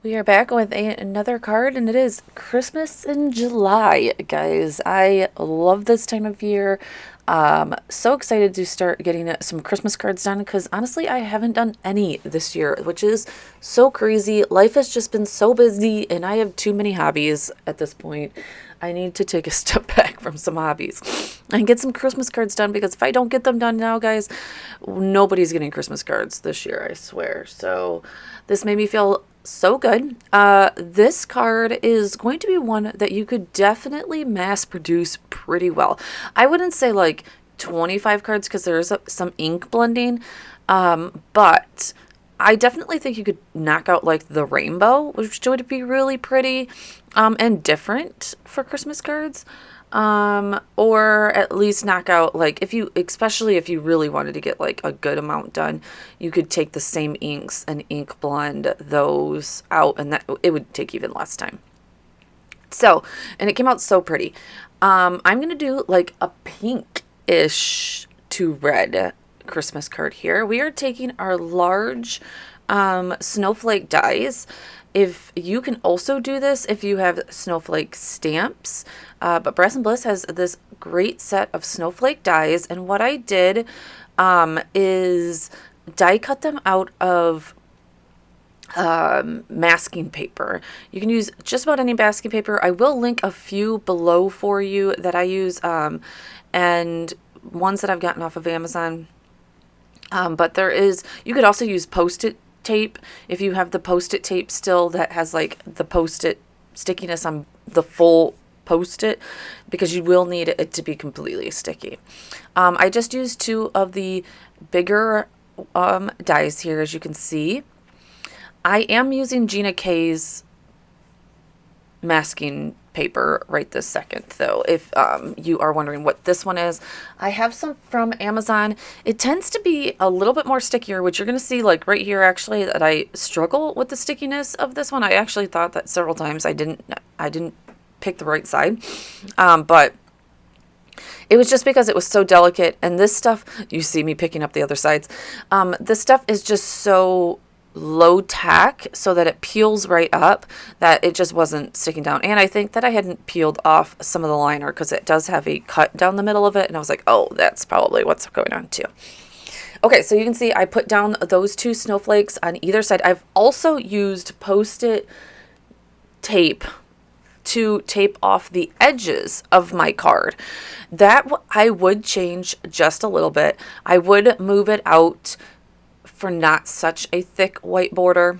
We are back with another card, and it is Christmas in July, guys. I love this time of year. So excited to start getting some Christmas cards done because honestly, I haven't done any this year, which is so crazy. Life has just been so busy, and I have too many hobbies at this point. I need to take a step back from some hobbies and get some Christmas cards done because if I don't get them done now, guys, nobody's getting Christmas cards this year, I swear. So this made me feel so good. This card is going to be one that you could definitely mass produce pretty well. I wouldn't say like 25 cards because there's some ink blending, but I definitely think you could knock out like the rainbow, which would be really pretty and different for Christmas cards. Or at least knock out like if you, especially if you really wanted to get like a good amount done, you could take the same inks and ink blend those out, and that it would take even less time. So, and it came out so pretty. I'm gonna do like a pink-ish to red Christmas card here. We are taking our large snowflake dies. If you can also do this if you have snowflake stamps, but Brass and Bliss has this great set of snowflake dies, and what I did is die cut them out of masking paper. You can use just about any masking paper. I will link a few below for you that I use, and ones that I've gotten off of Amazon. But you could also use Post-it tape if you have the Post-it tape still that has like the Post-it stickiness on the full Post-it, because you will need it to be completely sticky. I just used two of the bigger dies here, as you can see. I am using Gina K's masking paper right this second, though, if you are wondering what this one is. I have some from Amazon. It tends to be a little bit more stickier, which you're going to see like right here actually that I struggle with the stickiness of this one. I actually thought that several times. I didn't pick the right side, but it was just because it was so delicate, and this stuff, you see me picking up the other sides, this stuff is just so low tack so that it peels right up, that it just wasn't sticking down. And I think that I hadn't peeled off some of the liner because it does have a cut down the middle of it, and I was like, oh, that's probably what's going on too. Okay, so you can see I put down those two snowflakes on either side. I've also used Post-it tape to tape off the edges of my card. That I would change just a little bit. I would move it out for not such a thick white border.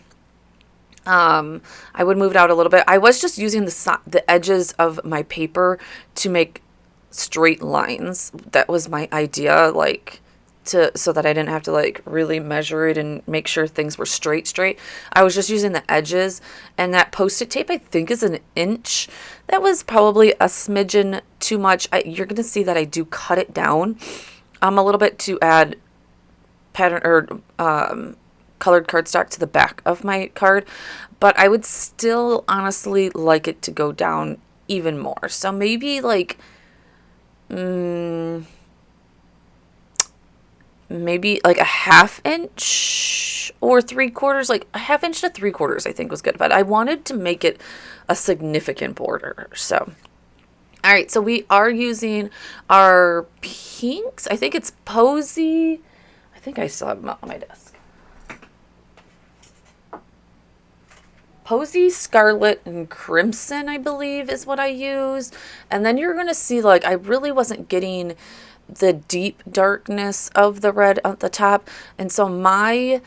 I would move it out a little bit. I was just using the edges of my paper to make straight lines. That was my idea, like so that I didn't have to like really measure it and make sure things were straight. I was just using the edges, and that Post-it tape I think is an inch. That was probably a smidgen too much. You're gonna see that I do cut it down a little bit to add pattern or colored cardstock to the back of my card, but I would still honestly like it to go down even more. So maybe like maybe like a half inch or 3/4, like a half inch to 3/4 I think was good, but I wanted to make it a significant border. So all right, so we are using our pinks. I think it's Posy. I think I still have them on my desk. Posy, Scarlet, and Crimson, I believe, is what I use. And then you're going to see, like, I really wasn't getting the deep darkness of the red at the top. And so my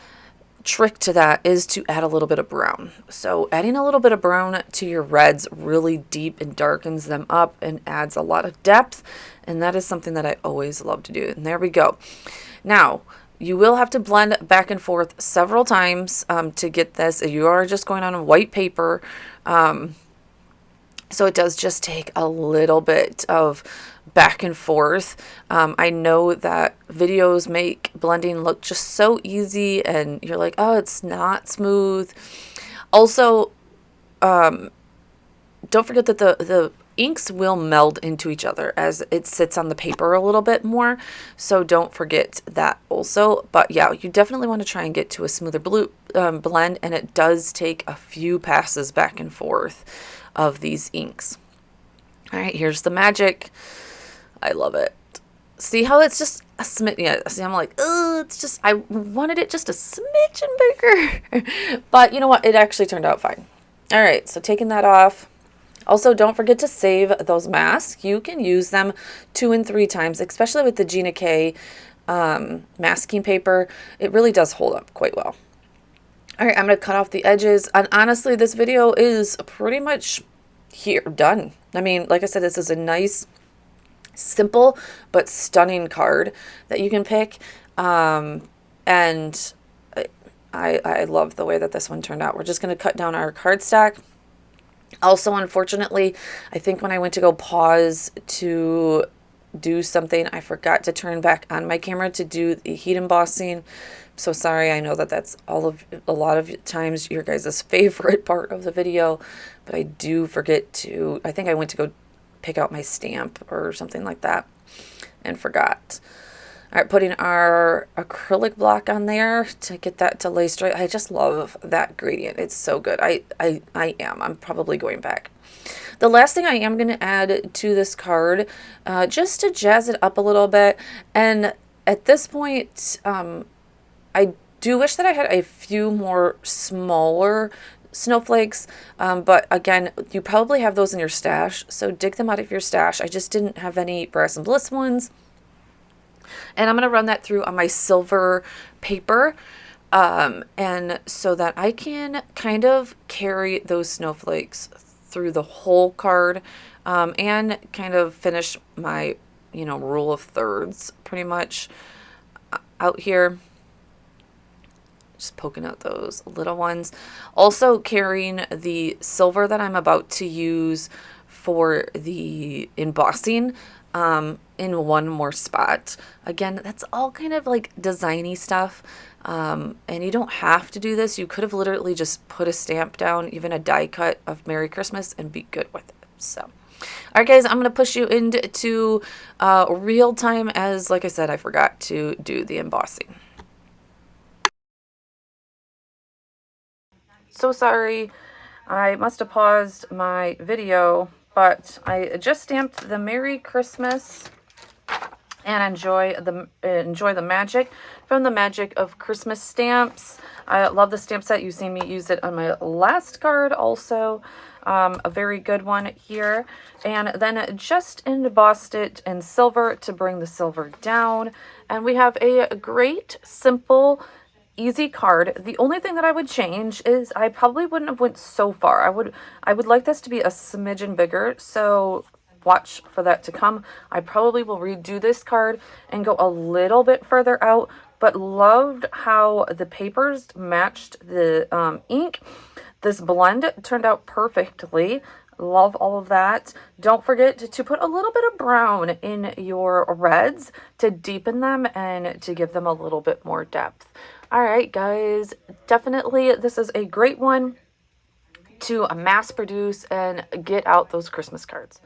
trick to that is to add a little bit of brown. So adding a little bit of brown to your reds really deep and darkens them up and adds a lot of depth. And that is something that I always love to do. And there we go. Now, you will have to blend back and forth several times to get this. You are just going on a white paper. So it does just take a little bit of back and forth. I know that videos make blending look just so easy, and you're like, oh, it's not smooth. Also, don't forget that the inks will meld into each other as it sits on the paper a little bit more. So don't forget that also. But yeah, you definitely want to try and get to a smoother blue blend, and it does take a few passes back and forth of these inks. All right, here's the magic. I love it. See how it's just a smidge? Yeah, see, I'm like, oh, it's just, I wanted it just a smidgen bigger. But you know what? It actually turned out fine. All right, so taking that off. Also, don't forget to save those masks. You can use them 2 and 3 times, especially with the Gina K masking paper. It really does hold up quite well. All right, I'm going to cut off the edges. And honestly, this video is pretty much here, done. I mean, like I said, this is a nice, simple, but stunning card that you can pick. And I love the way that this one turned out. We're just going to cut down our cardstock. Also, unfortunately, I think when I went to go pause to do something, I forgot to turn back on my camera to do the heat embossing. So sorry, I know that that's a lot of times your guys' favorite part of the video, but I do forget to, I think I went to go pick out my stamp or something like that and forgot. All right, putting our acrylic block on there to get that to lay straight. I just love that gradient. It's so good. I'm probably going back. The last thing I am going to add to this card, just to jazz it up a little bit. And at this point, I do wish that I had a few more smaller snowflakes, but again, you probably have those in your stash, so dig them out of your stash. I just didn't have any Brass and Bliss ones. And I'm going to run that through on my silver paper, and so that I can kind of carry those snowflakes through the whole card, and kind of finish my, rule of thirds pretty much out here. Just poking out those little ones. Also carrying the silver that I'm about to use for the embossing in one more spot. Again, that's all kind of like designy stuff. And you don't have to do this. You could have literally just put a stamp down, even a die cut of Merry Christmas, and be good with it. So, all right, guys, I'm going to push you into real time as, like I said, I forgot to do the embossing. So sorry, I must have paused my video, but I just stamped the Merry Christmas and enjoy the magic from the Magic of Christmas stamps. I love the stamp set. You've seen me use it on my last card also. A very good one here. And then just embossed it in silver to bring the silver down. And we have a great, simple, easy card. The only thing that I would change is I probably wouldn't have went so far. I would like this to be a smidgen bigger, so watch for that to come. I probably will redo this card and go a little bit further out, but loved how the papers matched the ink. This blend turned out perfectly. Love all of that. Don't forget to put a little bit of brown in your reds to deepen them and to give them a little bit more depth. All right, guys, definitely this is a great one to mass produce and get out those Christmas cards.